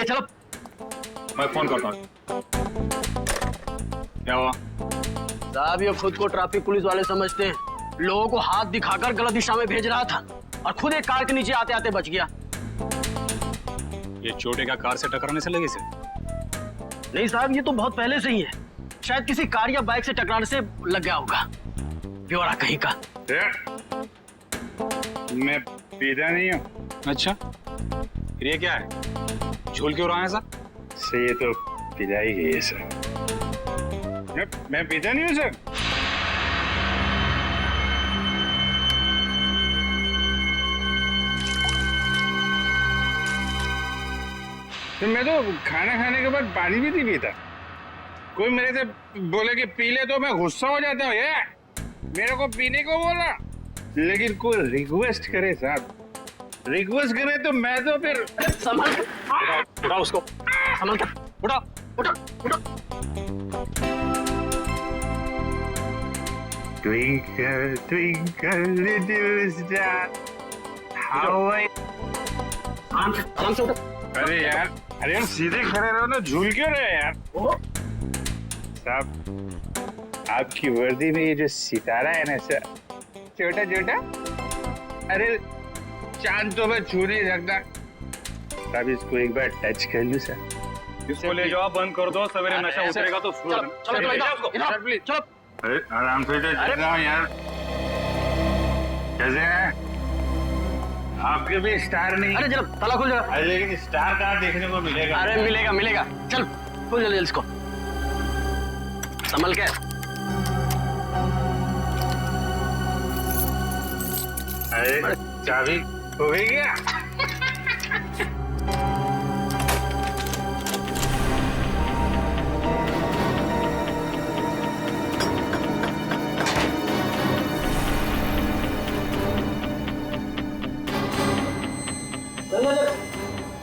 चलो मैं फोन करता हूँ। क्या हुआ? साहब, ये खुद को ट्रैफिक पुलिस वाले समझते हैं। लोगों को हाथ दिखाकर गलत दिशा में भेज रहा था और खुद एक कार के नीचे आते आते बच गया। ये चोटे का कार से टकराने से लगी से? नहीं साहब, ये तो बहुत पहले से ही है। शायद किसी कार या बाइक से टकराने से लग गया होगा। ब्यौरा कहीं का। मैं पीता नहीं हूँ। अच्छा, फिर ये क्या है? झूल क्यों रहा है सर? सर ये तो पिलाई गई है सर। मैं पीता नहीं हूँ सर। तो मैं तो खाना खाने के बाद पानी भी नहीं पीता। कोई मेरे से बोले कि पी ले तो मैं गुस्सा हो जाता हूँ। ये मेरे को पीने को बोला, लेकिन कोई रिक्वेस्ट करे साहब, रिक्वेस्ट करे तो मैं तो फिर संभल के उठा उसको। संभल के उठा उठा उठा। Twinkle, twinkle, little star, how I... आराम से उठो। अरे यार सीधे खड़े रहो ना, झूल क्यों रहे यार? साहब, आपकी वर्दी में ये जो सितारा है ना सर, छोटा छोटा, अरे चांद तो मैं छू नहीं सकता। साहब इसको एक बार टच कर लूं सर। इसको ले जाओ, बंद कर दो। सवेरे नशा उतरेगा तो चलो चलो। अरे आराम से यार। कैसे हैं? आपके भी स्टार नहीं? अरे चलो, ताला खुल जाएगा। अरे लेकिन स्टार कहाँ देखने को मिलेगा? अरे मिलेगा मिलेगा। चल खुल जल्दी इसको। संभल के। अरे चाबी हो गई क्या?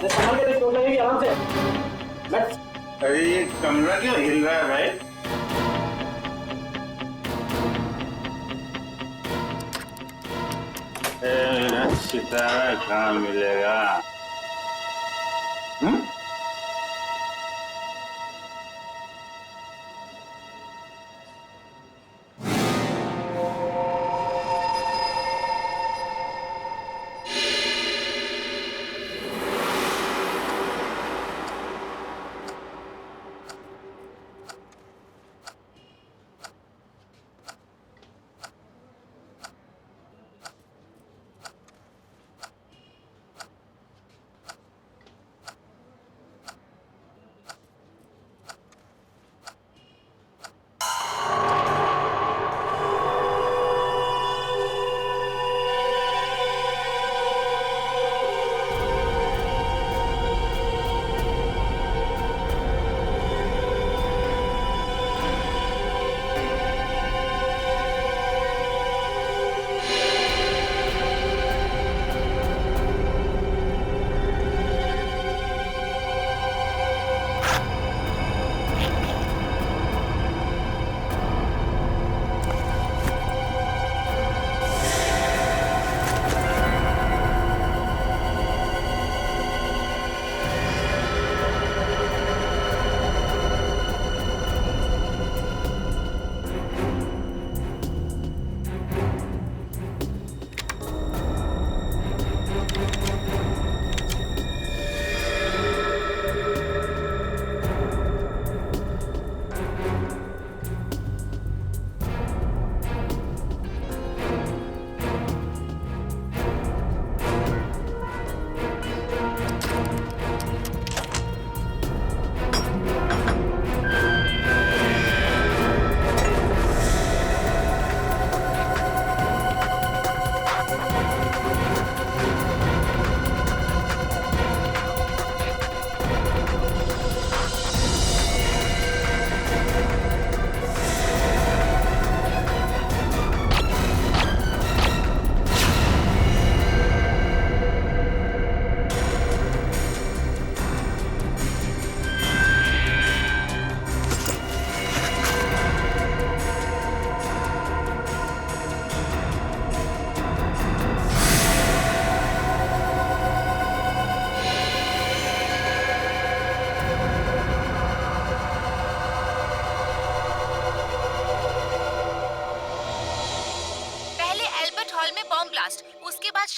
संभल के चोट लगेगी, आराम से। अरे ये कमरा क्यों हिल रहा है भाई? मेरा सितारा कहाँ मिलेगा?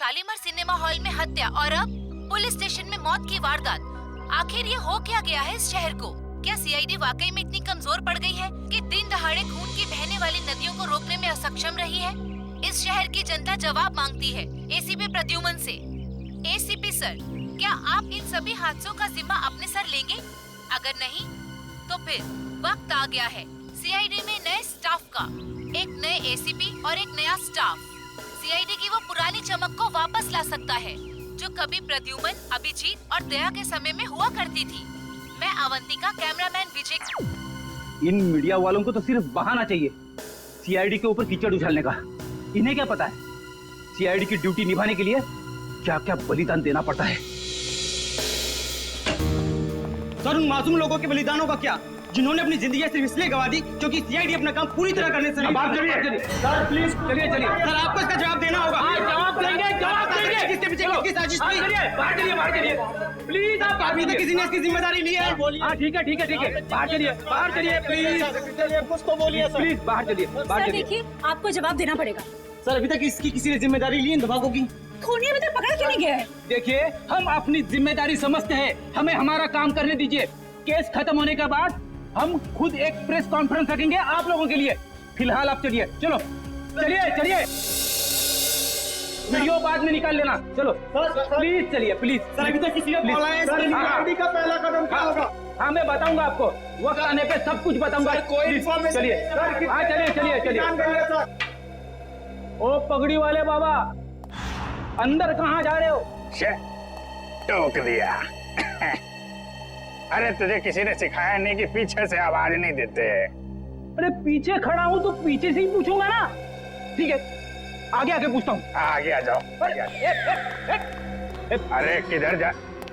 शालीमार सिनेमा हॉल में हत्या और अब पुलिस स्टेशन में मौत की वारदात। आखिर ये हो क्या गया है इस शहर को? क्या सीआईडी वाकई में इतनी कमजोर पड़ गई है कि दिन दहाड़े खून की बहने वाली नदियों को रोकने में असक्षम रही है? इस शहर की जनता जवाब मांगती है एसीपी प्रद्युमन से। एसीपी सर, क्या आप इन सभी हादसों का जिम्मा अपने सर लेंगे? अगर नहीं तो फिर वक्त आ गया है सीआईडी में नए स्टाफ का, एक नए एसीपी और एक नया स्टाफ सीआईडी की वो पुरानी चमक को वापस ला सकता है जो कभी प्रद्युमन, अभिजीत और दया के समय में हुआ करती थी। मैं अवंतिका, कैमरामैन विजय। इन मीडिया वालों को तो सिर्फ बहाना चाहिए सीआईडी के ऊपर कीचड़ उछालने का। इन्हें क्या पता है सीआईडी की ड्यूटी निभाने के लिए क्या क्या बलिदान देना पड़ता है। सर, उन मासूम लोगों के बलिदानों का क्या, जिन्होंने अपनी जिंदगी सिर्फ इसलिए गंवा दी क्योंकि सीआईडी अपना काम पूरी तरह करने से बात करिए। सर प्लीज चलिए सर, आपको इसका जवाब देना होगा। जवाब देंगे किसके पीछे किसकी साजिश थी? बाहर चलिए प्लीज। आप अभी तक किसी ने इसकी जिम्मेदारी ली है? हाँ ठीक है बाहर चलिए प्लीज। कुछ तो बोलिए प्लीज, बाहर चलिए। देखिए, आपको जवाब देना पड़ेगा। सर, अभी तक इसकी किसी ने जिम्मेदारी ली इन धमाकों की? खूनी अभी तक पकड़ा क्यों नहीं गया है? देखिए, हम अपनी जिम्मेदारी समझते हैं, हमें हमारा काम करने दीजिए। केस खत्म होने के बाद हम खुद एक प्रेस कॉन्फ्रेंस रखेंगे आप लोगों के लिए। फिलहाल आप चलिए, चलिए वीडियो बाद में निकाल लेना। चलो प्लीज चलिए, प्लीज। सर, अभी तक किसी ने बोला है सीआईडी का पहला कदम क्या होगा? हाँ, मैं बताऊंगा आपको, वक्त आने पे सब कुछ बताऊंगा। कोई चलिए, हाँ चलिए। ओ पगड़ी वाले बाबा, अंदर कहाँ जा रहे हो? टोक दिया। अरे तुझे किसी ने सिखाया नहीं कि पीछे से आवाज नहीं देते? अरे पीछे खड़ा हूँ तो पीछे से ही पूछूंगा ना। ठीक है, आगे पूछता हूँ। आगे आ जाओ। अरे किधर जा?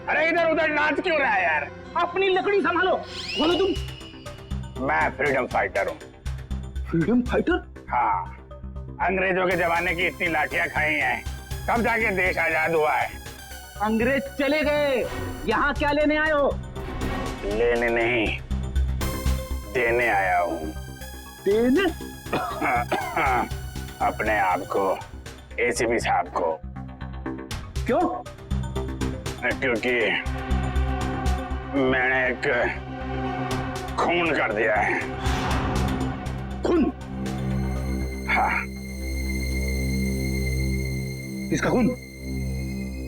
अरे इधर उधर नाच क्यों रहा है यार? अपनी लकड़ी संभालो। बोलो तुम। मैं फ्रीडम फाइटर हूँ। Freedom fighter? हाँ, अंग्रेजों के जमाने की इतनी लाठियां खाई हैं, तब जाके देश आजाद हुआ है। अंग्रेज चले गए, यहाँ क्या लेने आए हो? लेने नहीं, देने आया हूँ। देने? अपने आप को, एसीपी साहब को। क्यों? क्योंकि मैंने एक खून कर दिया है। खून? हाँ। किसका खून?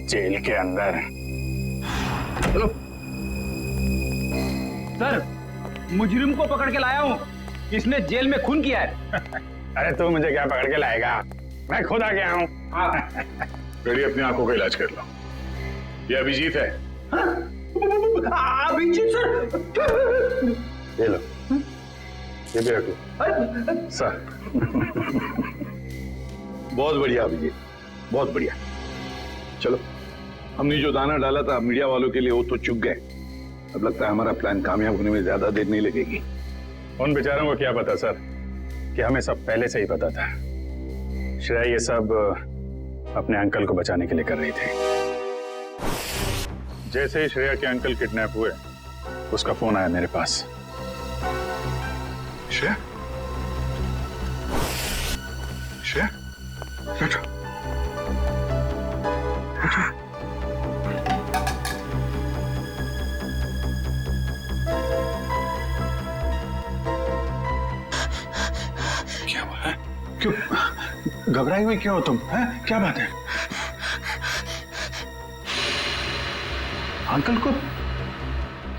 जेल के अंदर। चलो सर, मुजरिम को पकड़ के लाया हूँ, इसने जेल में खून किया है। अरे तू मुझे क्या पकड़ के लाएगा, मैं खुद आ गया हूँ। बेटी, अपनी आंखों का इलाज कर लो। ये अभिजीत है। अभिजीत सर? ये लो, ये भी रखो सर। बहुत बढ़िया अभिजीत, बहुत बढ़िया। चलो, हमने जो दाना डाला था मीडिया वालों के लिए वो तो चुग गए। अब लगता है हमारा प्लान कामयाब होने में ज्यादा देर नहीं लगेगी। उन बेचारों को क्या पता सर कि हमें सब पहले से ही पता था। श्रेया ये सब अपने अंकल को बचाने के लिए कर रही थी। जैसे ही श्रेया के अंकल किडनैप हुए, उसका फोन आया मेरे पास। श्रेया, श्रेया, बैठो। क्या हुआ है? क्यों घबराई हुई क्यों हो तुम? है क्या बात है? अंकल को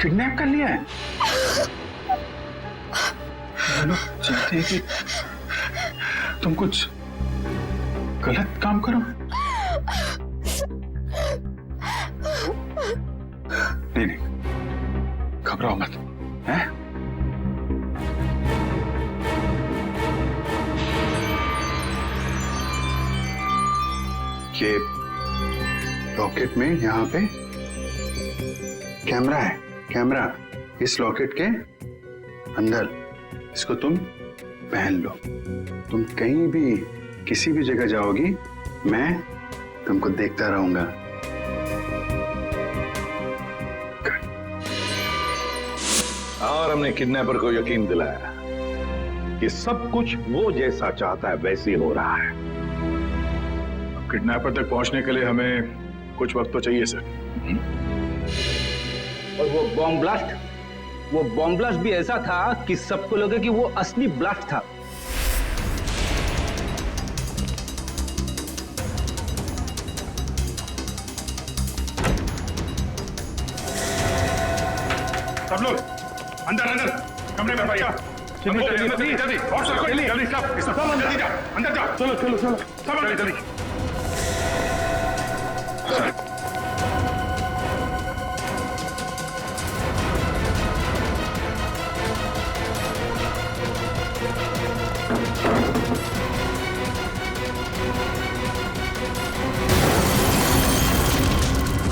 किडनैप कर लिया है? लोग चाहते हैं कि तुम कुछ गलत काम करो। नहीं, घबराओ मत, हैं? ये लॉकेट में यहाँ पे कैमरा है। कैमरा इस लॉकेट के अंदर, इसको तुम पहन लो। तुम कहीं भी किसी भी जगह जाओगी, मैं तुमको देखता रहूंगा। और हमने किडनैपर को यकीन दिलाया कि सब कुछ वो जैसा चाहता है वैसे ही हो रहा है। किडनैपर तक पहुंचने के लिए हमें कुछ वक्त तो चाहिए सर। और वो बॉम्ब ब्लास्ट भी ऐसा था कि सबको लगे कि वो असली ब्लास्ट था। सब लोग अंदर अंदर कमरे में भैया जल्दी जल्दी जल्दी अंदर जाओ। चलो चलो चलो सब अंदर जल्दी।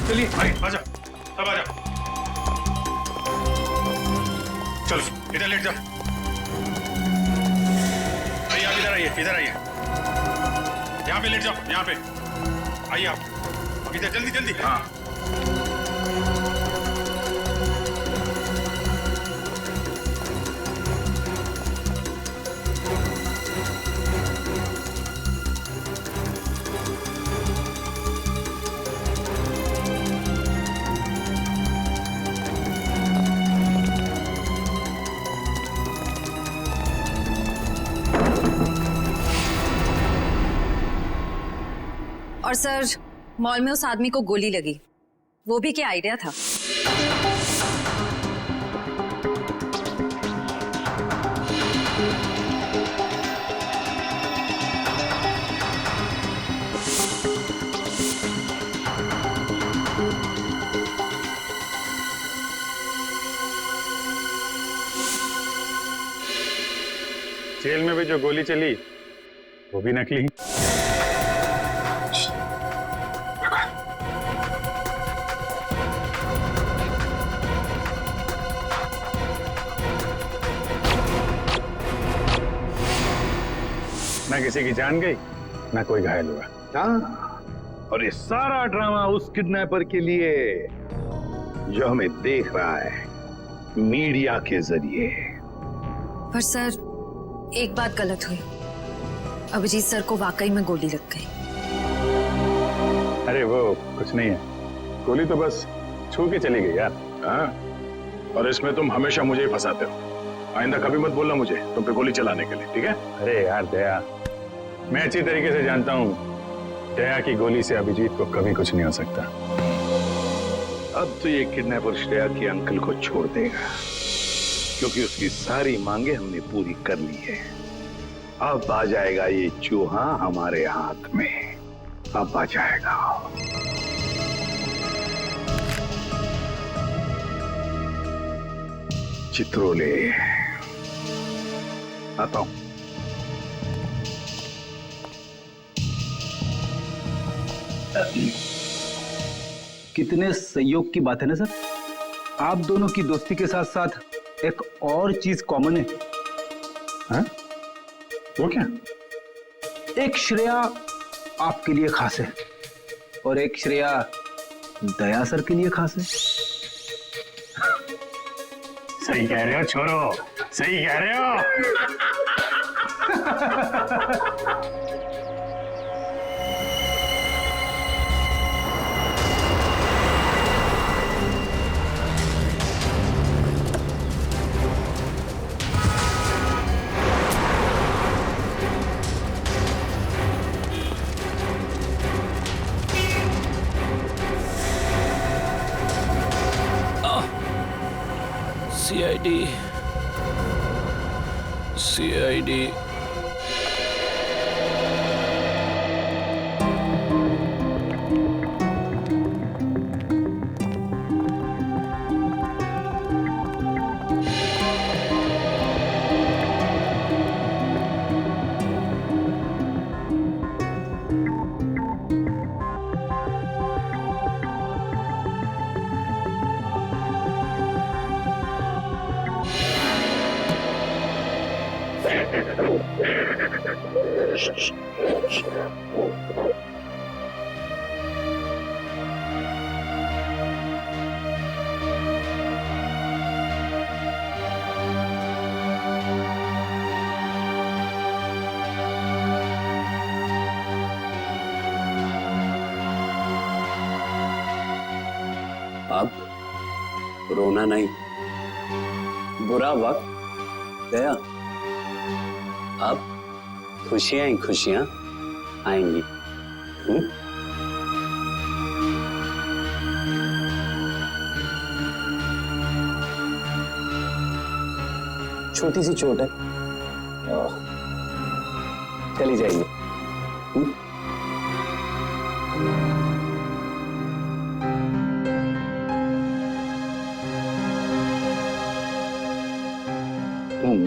चलिए आजा सब आजा। चलो इधर लेट जाओ। आइए आप इधर आइए यहाँ पे लेट जाओ। यहाँ पे आइए आप इधर जल्दी जल्दी। हाँ और सर, मॉल में उस आदमी को गोली लगी, वो भी क्या आइडिया था? जेल में भी जो गोली चली वो भी नकली। ना किसी की जान गई ना कोई घायल हुआ। हाँ, और ये सारा ड्रामा उस किडनैपर के लिए जो हमें देख रहा है मीडिया के जरिए। पर सर, एक बात गलत हुई, अभिजीत सर को वाकई में गोली लग गई। अरे वो कुछ नहीं है, गोली तो बस छू के चली गई यार। हाँ, और इसमें तुम हमेशा मुझे ही फंसाते हो। आइंदा कभी मत बोलना मुझे तुम पे गोली चलाने के लिए, ठीक है? अरे यार दया, मैं अच्छी तरीके से जानता हूँ दया की गोली से अभिजीत को कभी कुछ नहीं हो सकता। अब तो ये किडनैपर श्रेया के अंकल को छोड़ देगा, क्योंकि उसकी सारी मांगे हमने पूरी कर ली है। अब आ जाएगा ये चूहा हमारे हाथ में, अब आ जाएगा। चित्रोले आता हूं। कितने सहयोग की बात है ना सर। आप दोनों की दोस्ती के साथ साथ एक और चीज कॉमन है। हाँ? वो क्या? एक श्रेया आपके लिए खास है और एक श्रेया दया सर के लिए खास है। सही कह रहे हो छोरो, सही कह रहे हो। सीआईडी रोना नहीं, बुरा वक्त गया, अब खुशियां ही खुशियां आएंगी। छोटी सी चोट है, चली जाएगी। तुम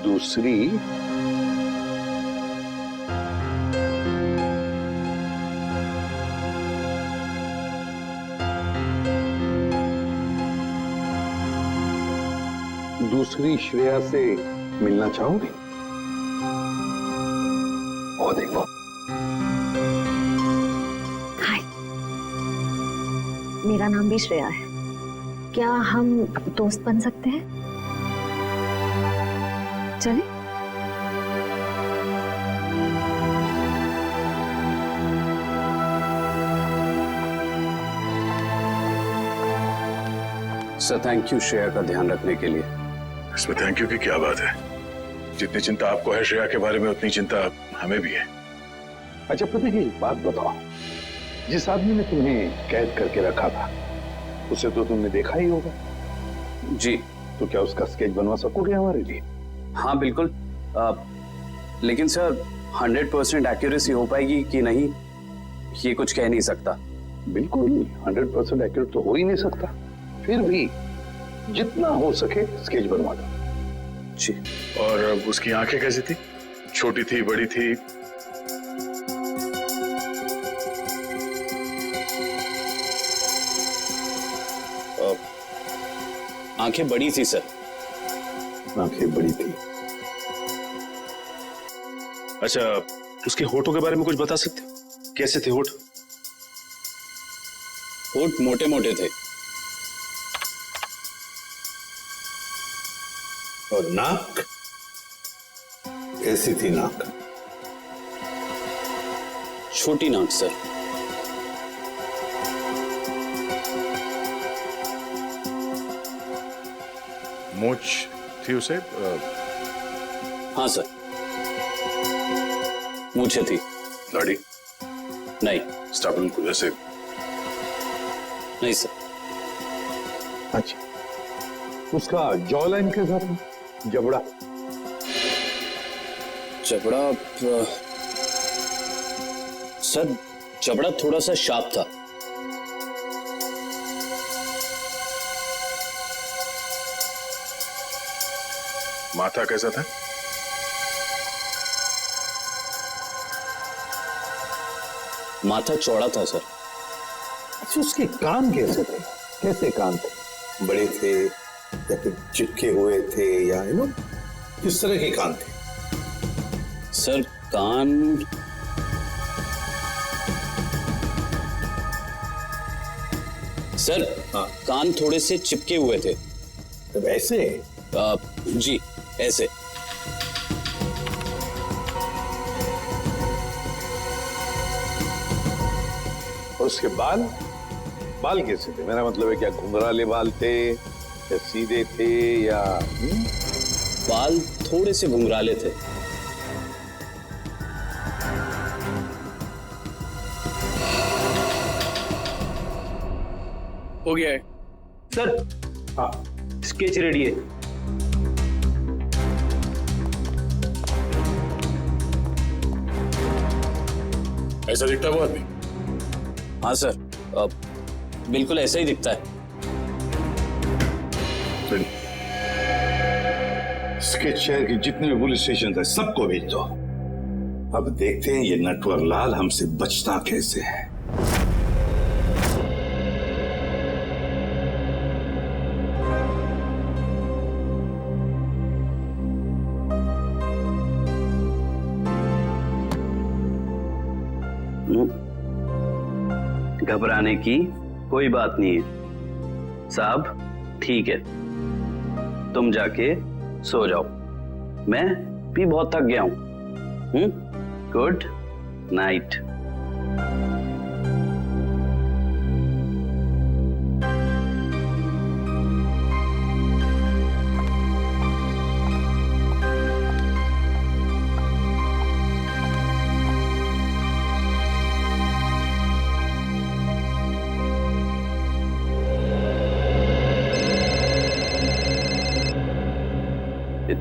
दूसरी दूसरी श्रेया से मिलना चाहोगे? और देखो, हाय, मेरा नाम भी श्रेया है। क्या हम दोस्त बन सकते हैं? चलें? सर थैंक यू श्रेया का ध्यान रखने के लिए। इसमें थैंक यू की क्या बात है? जितनी चिंता आपको है श्रेया के बारे में, उतनी चिंता हमें भी है। अच्छा पता की बात बताओ, जिस आदमी ने तुम्हें कैद करके रखा था उसे तो तुमने देखा ही होगा। जी। तो क्या उसका स्केच बनवा सकोगे हमारे लिए? हाँ बिल्कुल, लेकिन सर 100% एक्यूरेसी हो पाएगी कि नहीं, ये कुछ कह नहीं सकता। बिल्कुल 100% एक्यूरेट तो हो ही नहीं सकता, फिर भी जितना हो सके स्केच बनवा दो। जी। और उसकी आंखें कैसी थी? छोटी थी, बड़ी थी? आंखें बड़ी थी सर। आंखें बड़ी थी। अच्छा, उसके होठों के बारे में कुछ बता सकते हो? कैसे थे होठ? होठ मोटे मोटे थे। और नाक कैसी थी? नाक छोटी नाक सर। मूंछ थी उसे? हाँ सर, मूंछें थी। दाढ़ी? नहीं। स्टाबल को जैसे? नहीं सर। अच्छा, उसका जॉ लाइन कैसा था? जबड़ा? जबड़ा सर, जबड़ा थोड़ा सा शार्प था। माथा कैसा था? माथा चौड़ा था सर। अच्छा, उसके कान कैसे थे? कैसे कान थे? बड़े थे या फिर चिपके हुए थे, या किस तरह के कान थे? सर कान सर, हाँ, कान थोड़े से चिपके हुए थे। तो ऐसे? जी ऐसे। और उसके बाल? बाल कैसे थे? मेरा मतलब है क्या घुंघराले बाल थे या सीधे थे, या बाल थोड़े से घुंघराले थे। हो गया है सर। हाँ, स्केच रेडी है। ऐसा दिखता है वो आदमी? हाँ सर, बिल्कुल ऐसा ही दिखता है। स्केच शहर के जितने भी पुलिस स्टेशन है सबको भेज दो। अब देखते हैं ये नटवर लाल हमसे बचता कैसे है। घबराने की कोई बात नहीं है साहब, ठीक है, तुम जाके सो जाओ, मैं भी बहुत थक गया हूं। Good night.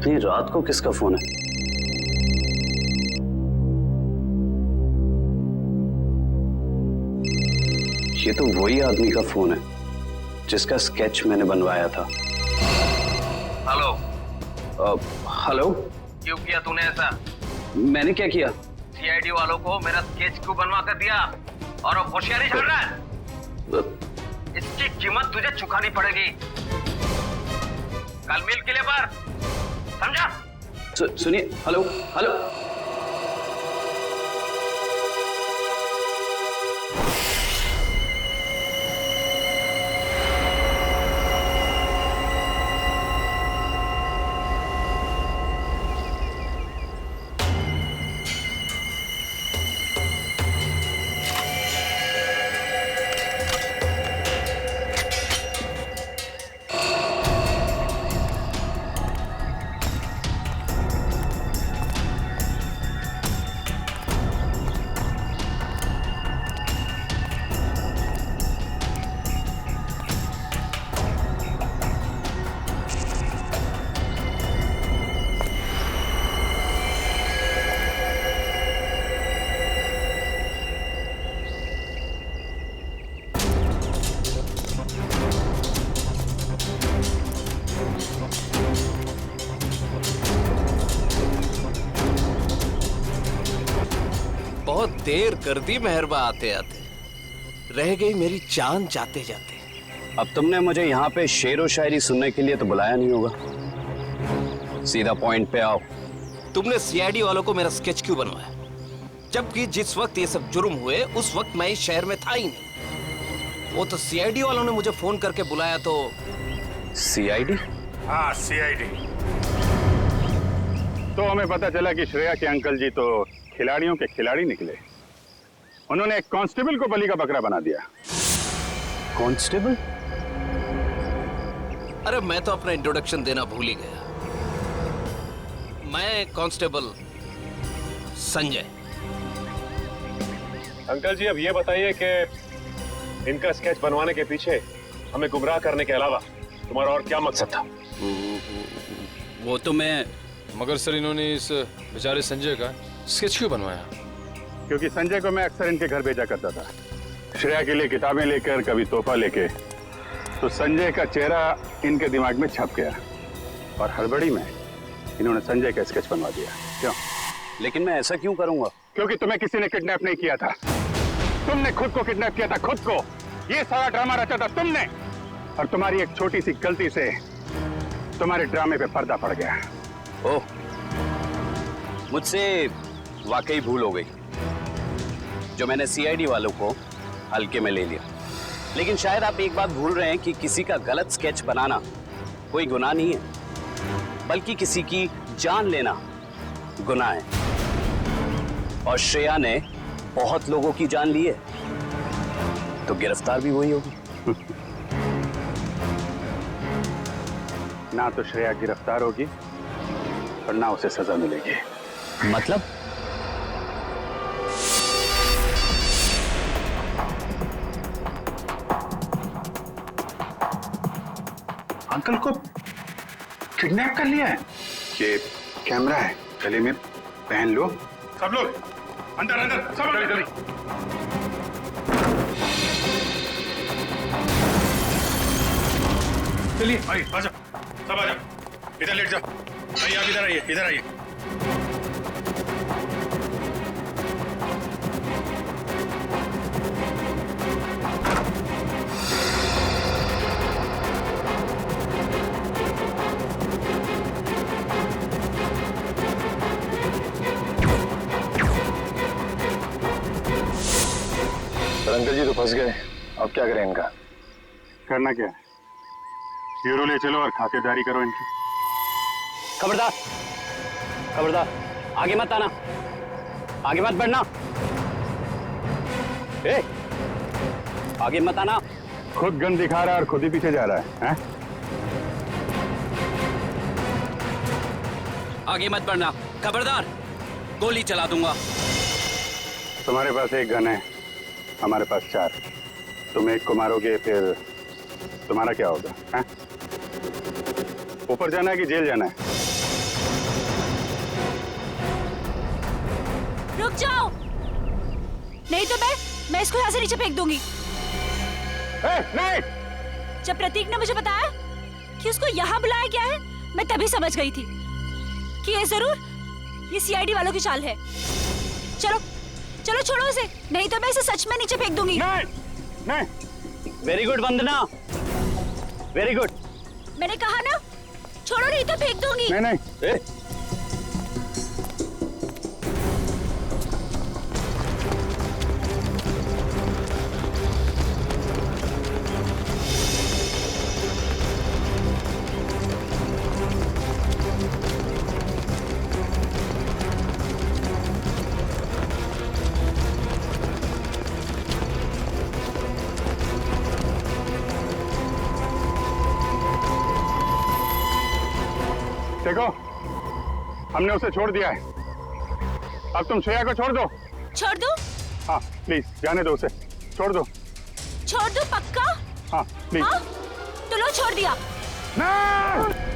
इतनी रात को किसका फोन है? ये तो वही आदमी का फोन है जिसका स्केच मैंने बनवाया था। हेलो। हेलो। क्यों किया तूने ऐसा? मैंने क्या किया? सीआईडी वालों को मेरा स्केच क्यों बनवा कर दिया? और अब होशियारी झाड़ रहा है? इसकी कीमत तुझे चुकानी पड़ेगी कल मिल किले पर, समझा? सुनिए। Hello hello. बहुत देर कर दी मेहरबा आते आते, रह गई मेरी जान जाते जाते। अब तुमने मुझे यहाँ पे शेर व शायरी सुनने के लिए तो बुलाया नहीं होगा। सीधा पॉइंट पे आओ। तुमने सीआईडी वालों को मेरा स्केच क्यों बनवाया? जबकि जिस वक्त ये सब जुर्म हुए उस वक्त मैं इस शहर में था ही नहीं। वो तो सीआईडी वालों ने मुझे फोन करके बुलाया तो। सीआईडी? हाँ, सीआईडी। तो हमें पता चला कि श्रेया के अंकल जी तो खिलाड़ियों के खिलाड़ी निकले। उन्होंने एक कांस्टेबल को बलि का बकरा बना दिया। कांस्टेबल? अरे मैं तो अपना इंट्रोडक्शन देना भूल ही गया। मैं कांस्टेबल संजय। अंकल जी अब ये बताइए कि इनका स्केच बनवाने के पीछे हमें गुमराह करने के अलावा तुम्हारा और क्या मकसद था? वो तो मैं, मगर सर इन्होंने इस बेचारे संजय का स्केच क्यों बनवाया? क्योंकि संजय को मैं अक्सर इनके घर भेजा करता था, श्रेया के लिए किताबें लेकर, कभी तोहफा लेके। तो संजय का चेहरा इनके दिमाग में छप गया और हड़बड़ी में इन्होंने संजय का स्केच बनवा दिया। क्यों? लेकिन मैं ऐसा क्यों करूंगा? क्योंकि तुम्हें किसी ने किडनैप नहीं किया था, तुमने खुद को किडनैप किया था, खुद को। ये सारा ड्रामा रचा था तुमने, और तुम्हारी एक छोटी सी गलती से तुम्हारे ड्रामे पे पर्दा पड़ गया। ओह, मुझसे वाकई भूल हो गई जो मैंने सीआईडी वालों को हल्के में ले लिया। लेकिन शायद आप एक बात भूल रहे हैं कि किसी का गलत स्केच बनाना कोई गुनाह नहीं है, बल्कि किसी की जान लेना गुनाह है। और श्रेया ने बहुत लोगों की जान ली है, तो गिरफ्तार भी वही होगी। ना तो श्रेया गिरफ्तार होगी और ना उसे सजा मिलेगी। मतलब? अंकल को किडनैप कर लिया है। ये कैमरा है, गले में पहन लो। सब लोग अंदर अंदर, सब जल्दी जल्दी। चलिए भाई, आ जाओ, सब आ जाओ, इधर लेट जाओ। भाई आप इधर आइए, इधर आइए। अंकल जी तो फंस गए, अब क्या करें इनका? करना क्या है, ब्यूरो ले चलो और खातेदारी करो इनकी। खबरदार, खबरदार, आगे मत आना, आगे मत बढ़ना। ए, आगे मत आना। खुद गन दिखा रहा है और खुद ही पीछे जा रहा है, हैं? आगे मत बढ़ना, खबरदार, गोली चला दूंगा। तुम्हारे पास एक गन है, हमारे पास 4। तुम एक को मारोगे, फिर तुम्हारा क्या होगा? हैं? ऊपर जाना है कि जेल जाना है? रुक जाओ, नहीं तो मैं इसको यहाँ से नीचे फेंक दूंगी। नहीं। जब प्रतीक ने मुझे बताया कि उसको यहाँ बुलाया गया है, मैं तभी समझ गई थी कि ये जरूर ये सीआईडी वालों की चाल है। चलो चलो छोड़ो उसे, नहीं तो मैं इसे सच में नीचे फेंक दूंगी। नहीं। वेरी गुड वंदना, वेरी गुड। मैंने कहा ना, छोड़ो नहीं तो फेंक दूंगी। नहीं। देखो, हमने उसे छोड़ दिया है, अब तुम श्रेया को छोड़ दो। छोड़ दो? हाँ प्लीज, जाने दो उसे, छोड़ दो। छोड़ दो पक्का? हाँ प्लीज। हाँ? तो लो छोड़ दिया। नहीं!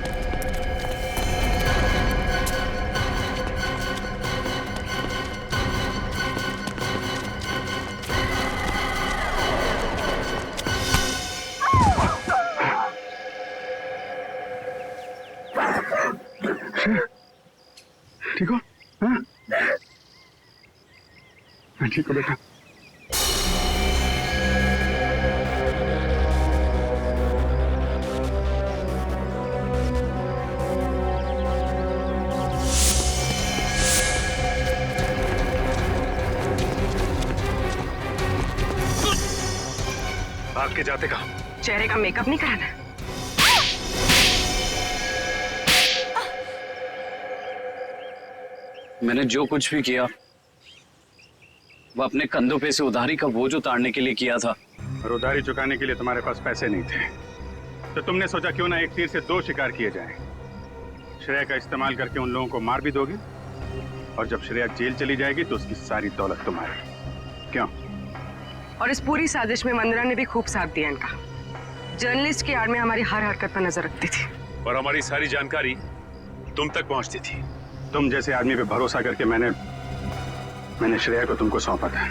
ठीक हो? हाँ? मैं ठीक हूँ बेटा। भाग के जाते कहाँ? चेहरे का मेकअप नहीं कराना? मैंने जो कुछ भी किया वो अपने कंधों पे से उधारी का बोझ उतारने के लिए किया था। और उधारी चुकाने के लिए तुम्हारे पास पैसे नहीं थे, तो तुमने सोचा क्यों ना एक तीर से दो शिकार किए जाएं। श्रेया का इस्तेमाल करके उन लोगों को मार भी दोगे, और जब श्रेया जेल चली जाएगी तो उसकी सारी दौलत तुम्हारी। क्यों? और इस पूरी साजिश में वंदना ने भी खूब साथ दिया इनका। जर्नलिस्ट की आड़ में हमारी हर हरकत पर नजर रखती थी और हमारी सारी जानकारी तुम तक पहुंचती थी। तुम जैसे आदमी पे भरोसा करके मैंने श्रेया को तुमको सौंपा था,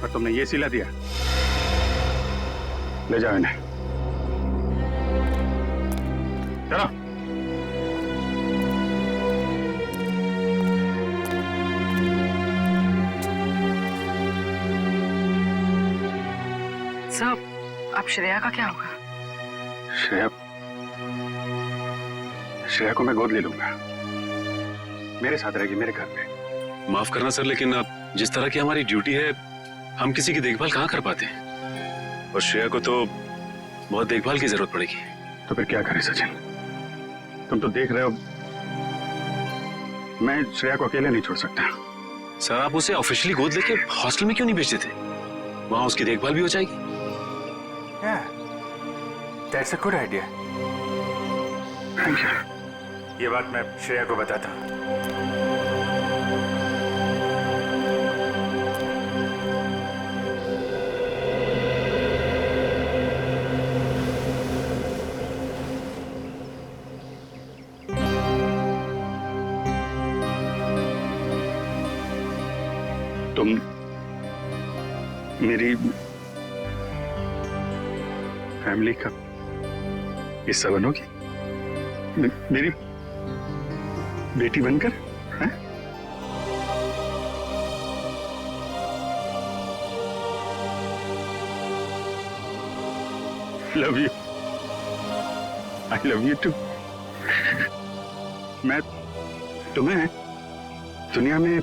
और तुमने ये सिला दिया। ले जाओ इन्हें, चलो। सब अब श्रेया का क्या होगा? श्रेया को मैं गोद ले लूंगा, मेरे साथ रहेगी मेरे घर पे। माफ करना सर, लेकिन अब जिस तरह की हमारी ड्यूटी है, हम किसी की देखभाल कहाँ कर पाते हैं, और श्रेया को तो बहुत देखभाल की जरूरत पड़ेगी। तो फिर क्या करें सचिन? तुम तो देख रहे हो, मैं श्रेया को अकेले नहीं छोड़ सकता। सर, आप उसे ऑफिशियली गोद लेके हॉस्टल में क्यों नहीं भेजते थे? वहां उसकी देखभाल भी हो जाएगी। That's a good idea. Thank you. ये बात मैं श्रेया को बताता हूँ। तुम मेरी फैमिली का हिस्सा बनोगी, मेरी बेटी बनकर। Love you, I love you too. मैं तुम्हें दुनिया में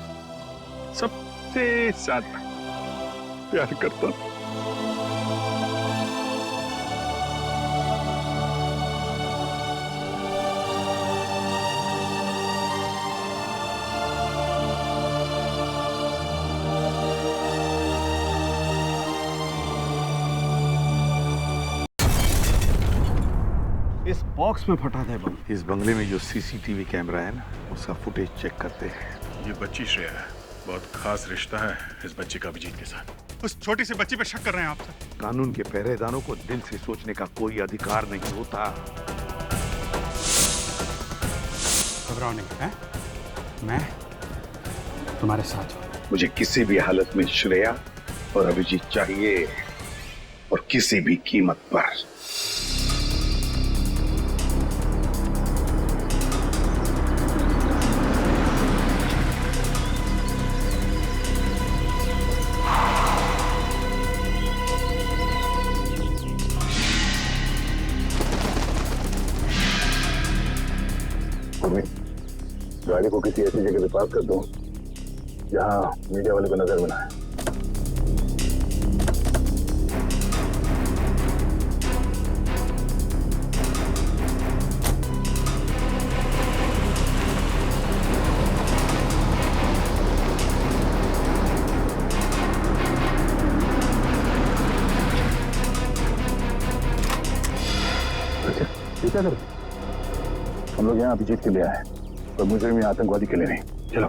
सबसे ज्यादा प्यार करता हूं। इस बॉक्स में फटा था बम। इस बंगले में जो सीसीटीवी कैमरा है ना, उसका फुटेज चेक करते हैं। ये बच्ची श्रेया है, बहुत खास रिश्ता है इस बच्चे का अभिजीत के साथ। उस छोटी सी बच्ची पे शक कर रहे हैं आप सर? कानून के पहरेदारों को दिल से सोचने का कोई अधिकार नहीं होता। घबराओ नहीं है, तुम्हारे साथ हूँ। मुझे किसी भी हालत में श्रेया और अभिजीत चाहिए, और किसी भी कीमत पर। गाड़ी को किसी ऐसी जगह पे पार्क कर दो जहां मीडिया वाले को नजर में ना आए। अच्छा, ठीक है सर, हम लोग यहाँ अभिजीत के लिए आए और मुझे में आतंकवादी के लिए नहीं। चलो।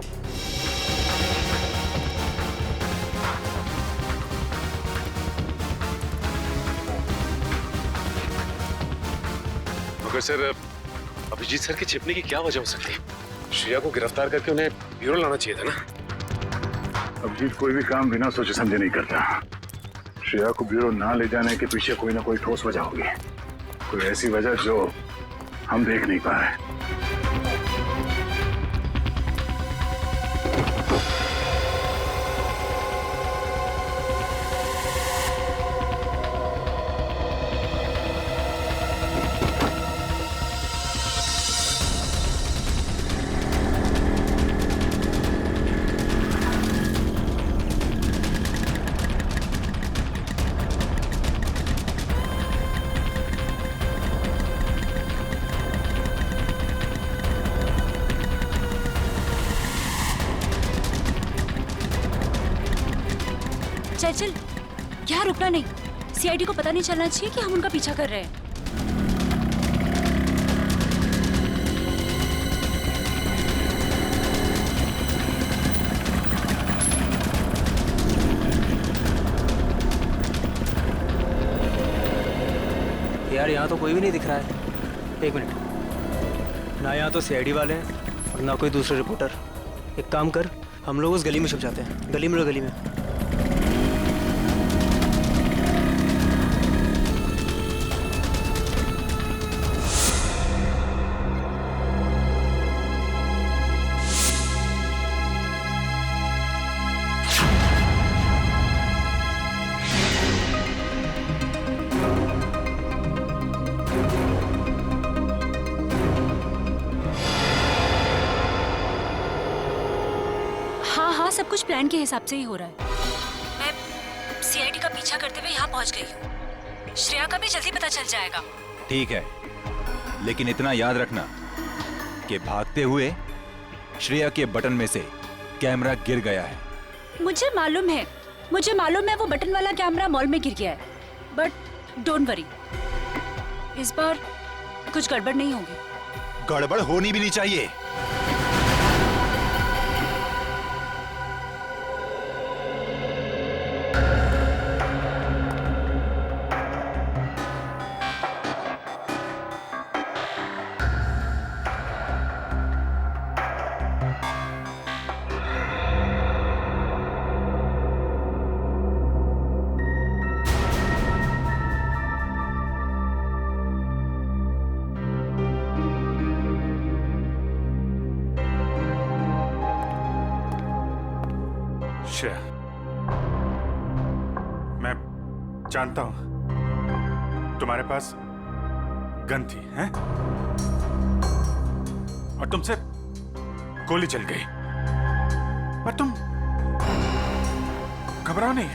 मगर सर, अभिजीत सर के छिपने की क्या वजह हो सकती है? श्रेया को गिरफ्तार करके उन्हें ब्यूरो लाना चाहिए था ना। अभिजीत कोई भी काम बिना सोचे समझे नहीं करता। श्रेया को ब्यूरो ना ले जाने के पीछे कोई ना कोई ठोस वजह होगी, कोई ऐसी वजह जो हम देख नहीं पा रहे। चल चल, यहाँ रुकना नहीं। सीआईडी को पता नहीं चलना चाहिए कि हम उनका पीछा कर रहे हैं। यार यहाँ तो कोई भी नहीं दिख रहा है। एक मिनट, ना यहाँ तो सीआईडी वाले हैं और ना कोई दूसरे रिपोर्टर। एक काम कर, हम लोग उस गली में छुप जाते हैं। गली में, गली में। सब कुछ प्लान के हिसाब से ही हो रहा है। मैं सीआईडी का पीछा करते हुए यहाँ पहुँच गई हूँ। श्रेया का भी जल्दी पता चल जाएगा। ठीक है, लेकिन इतना याद रखना कि भागते हुए श्रेया के बटन में से कैमरा गिर गया है। मुझे मालूम है वो बटन वाला कैमरा मॉल में गिर गया है। बट डोंट वरी, इस बार कुछ गड़बड़ नहीं होगी। गड़बड़ होनी भी नहीं चाहिए। श्रेया, मैं जानता हूं तुम्हारे पास गन थी, हैं? और तुमसे गोली चल गई, पर तुम घबराओ नहीं।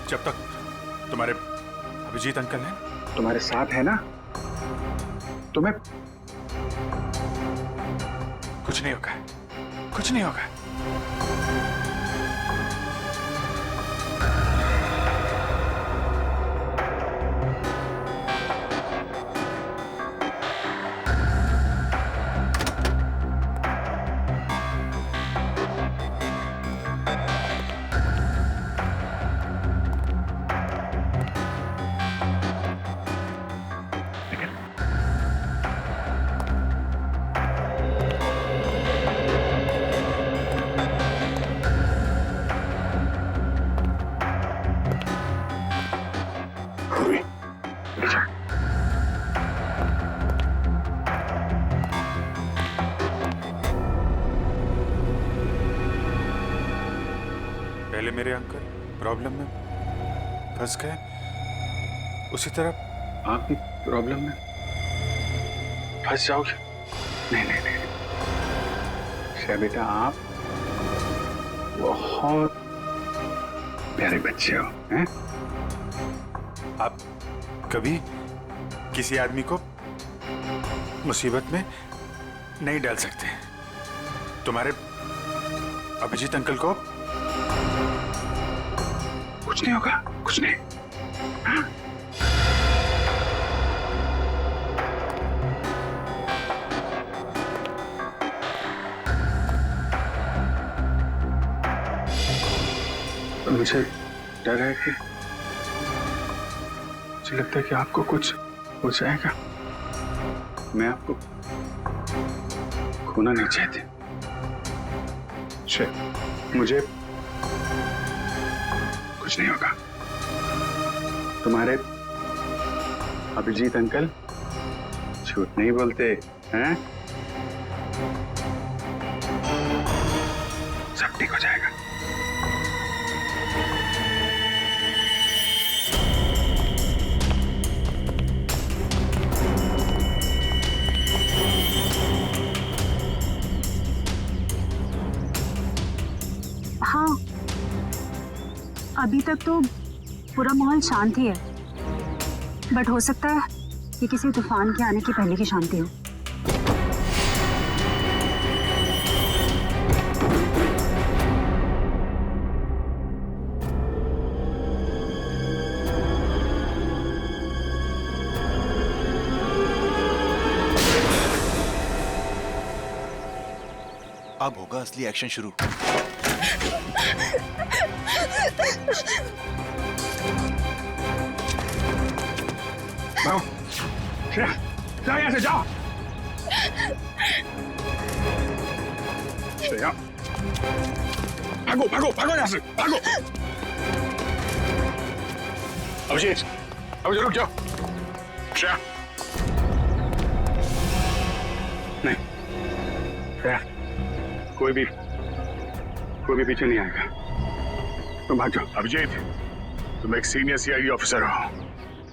जब तक तुम्हारे अभिजीत अंकल हैं, तुम्हारे साथ है ना, तुम्हें कुछ नहीं होगा, कुछ नहीं होगा। पहले मेरे अंकल प्रॉब्लम में फंस गए, उसी तरह आप भी प्रॉब्लम में फंस जाओगे। नहीं नहीं नहीं श्रेया बेटा, आप बहुत प्यारे बच्चे हो हैं? आप कभी किसी आदमी को मुसीबत में नहीं डाल सकते। तुम्हारे अभिजीत अंकल को कुछ नहीं होगा, कुछ नहीं। हाँ? मुझे डर है कि मुझे लगता है कि आपको कुछ हो जाएगा। मैं आपको खोना नहीं चाहती। मुझे कुछ नहीं होगा। तुम्हारे अभिजीत अंकल झूठ नहीं बोलते हैं? सब ठीक हो जाएगा। हाँ, अभी तक तो पूरा माहौल शांत ही है, बट हो सकता है कि किसी तूफान के आने की पहले की शांति हो। अब होगा असली एक्शन शुरू। जाओ श्रेया, जाओ यहाँ से, जाओ। श्रेया, भागो भागो भागो यहाँ से, भागो। अभिजीत, अभिजीत रुक जाओ। श्रेया, नहीं श्रेया, कोई भी पीछे नहीं आएगा। तुम भाग जाओ। अभिजीत, तुम एक सीनियर सीआईडी ऑफिसर हो,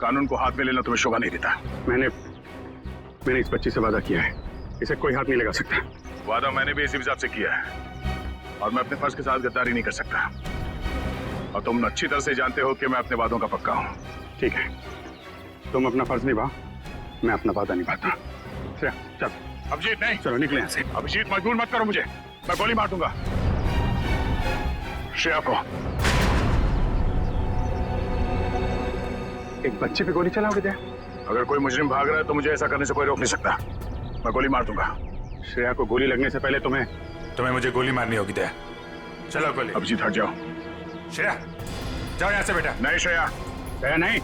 कानून को हाथ में लेना तुम्हें शोभा नहीं देता। मैंने इस बच्ची से वादा किया है, इसे कोई हाथ नहीं लगा सकता। वादा मैंने भी इसी हिसाब से किया है, और मैं अपने फर्ज के साथ गद्दारी नहीं कर सकता। और तुम अच्छी तरह से जानते हो कि मैं अपने वादों का पक्का हूँ। ठीक है, तुम अपना फर्ज निभाओ, मैं अपना वादा निभाता। चल। अभिजीत नहीं, चलो निकले यहाँ से। अभिजीत मजबूर मत करो मुझे, मैं गोली मार दूंगा श्रेया को। एक बच्चे पे गोली चलाओगे क्या? अगर कोई मुजरिम भाग रहा है तो मुझे ऐसा करने से कोई रोक नहीं सकता। मैं गोली मार दूंगा। श्रेया को गोली लगने से पहले तुम्हें मुझे गोली मारनी होगी। दया, चलो गोली। अभिजीत हट जाओ। श्रेया, जाओ यहाँ से बेटा। नहीं श्रेया, श्रेया नहीं,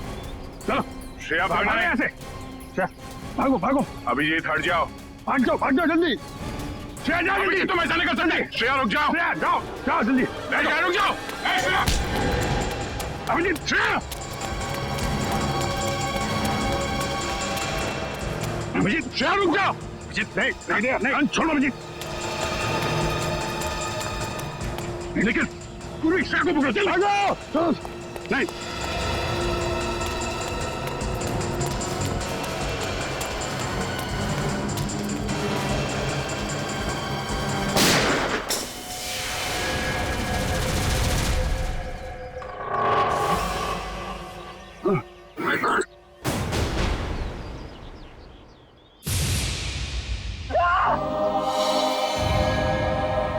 चलो। श्रेया भागना नहीं यहाँ से। श्रेया भागो भागो। अभिजीत हट जाओ। भाग जाओ जल्दी। श्रेया जाओ जल्दी। तुम ऐसा नहीं कर सकते। श्रेया रुक जाओ। श्रेया जाओ जल्दी। नहीं रुक जाओ। अभिजीत, श्रेया, अभिजीत, श्रेया रुक जाओ। अभिजीत नहीं, छोड़ो अभिजीत। लेकिन पूरी श्रेया को पकड़ो। चल भागो। नहीं,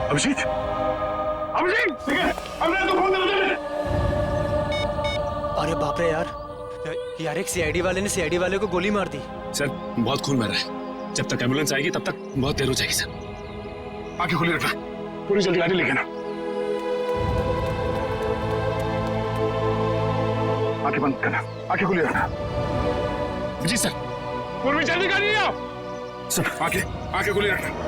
अभिजीत, अरे बाप रे यार एक सीआईडी वाले ने सीआईडी वाले को गोली मार दी। सर बहुत खून बह रहा है, जब तक एम्बुलेंस आएगी तब तक बहुत देर हो जाएगी सर। आंखें खुली रखना, पूरी जल्दी गाड़ी लेके ना। आंखें बंद करना, आंखें खुली रखना। जी सर। पूर्वी जल्दी गाड़ी आओ। सर आंखें खुली रखना।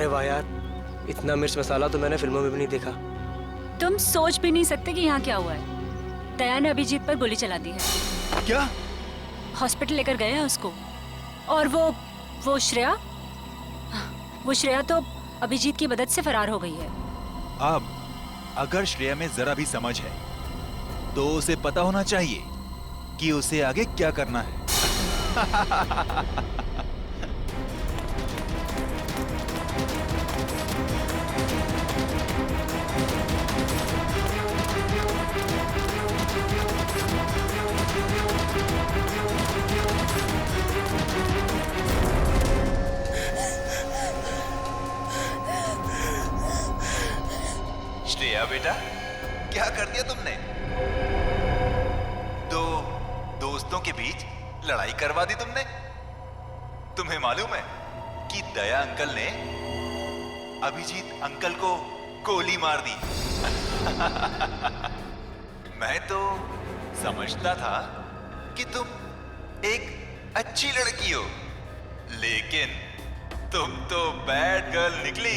अरे वाह यार, इतना मिर्च मसाला तो मैंने फिल्मों में भी नहीं देखा। तुम सोच भी नहीं सकते कि यहाँ क्या हुआ है। दया ने अभिजीत पर गोली चला दी है। क्या? हॉस्पिटल लेकर गए हैं उसको। और वो श्रेया तो अभिजीत की मदद से फरार हो गई है। अब अगर श्रेया में जरा भी समझ है तो उसे पता होना चाहिए कि उसे आगे क्या करना है। श्रेया बेटा, क्या कर दिया तुमने? दो दोस्तों के बीच लड़ाई करवा दी तुमने। तुम्हें मालूम है कि दया अंकल ने अभिजीत अंकल को गोली मार दी। मैं तो समझता था कि तुम एक अच्छी लड़की हो, लेकिन तुम तो बैड गर्ल निकली।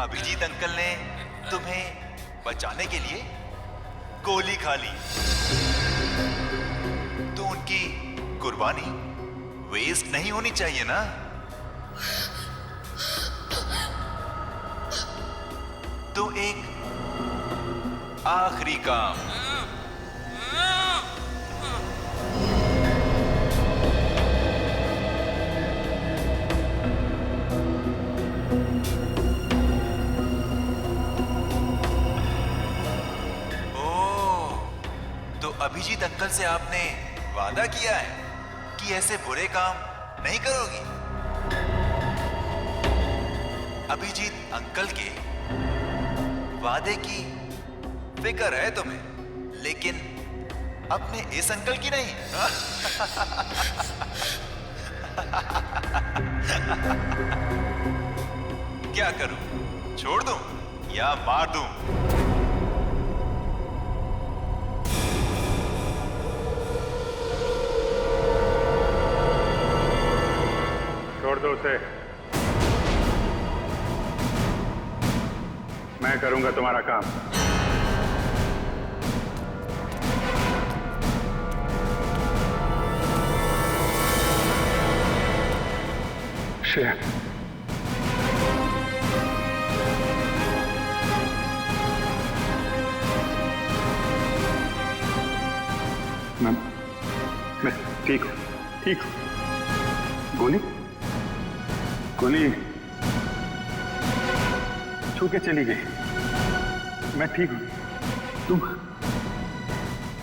अभिजीत अंकल ने तुम्हें बचाने के लिए गोली खा ली, तो उनकी कुर्बानी वेस्ट नहीं होनी चाहिए ना। तो एक आखिरी काम। अभिजीत अंकल से आपने वादा किया है कि ऐसे बुरे काम नहीं करोगी। अभिजीत अंकल के वादे की फिक्र है तुम्हें, लेकिन अपने इस अंकल की नहीं। क्या करूं? छोड़ दूं या मार दूं? छोड़ दो उसे, मैं करूंगा तुम्हारा काम। श्रेया, मैं ठीक हूँ। गोली छू के चली गई। मैं ठीक हूँ।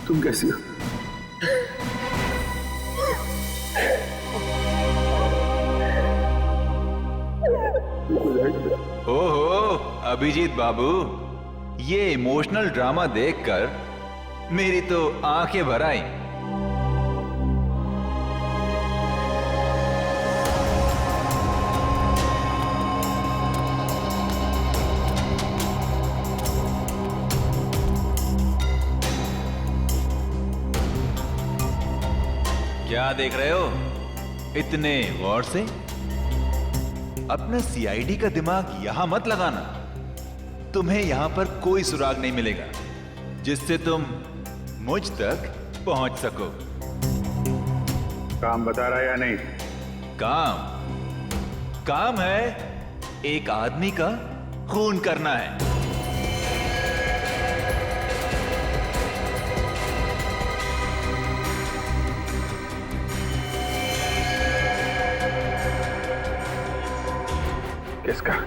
तुम कैसी हो? ओहो अभिजीत बाबू, ये इमोशनल ड्रामा देखकर मेरी तो आंखें भर आई। क्या देख रहे हो इतने गौर से? अपना सीआईडी का दिमाग यहां मत लगाना। तुम्हें यहां पर कोई सुराग नहीं मिलेगा जिससे तुम मुझ तक पहुंच सको। काम बता रहा है या नहीं? काम है एक आदमी का खून करना है। किसका?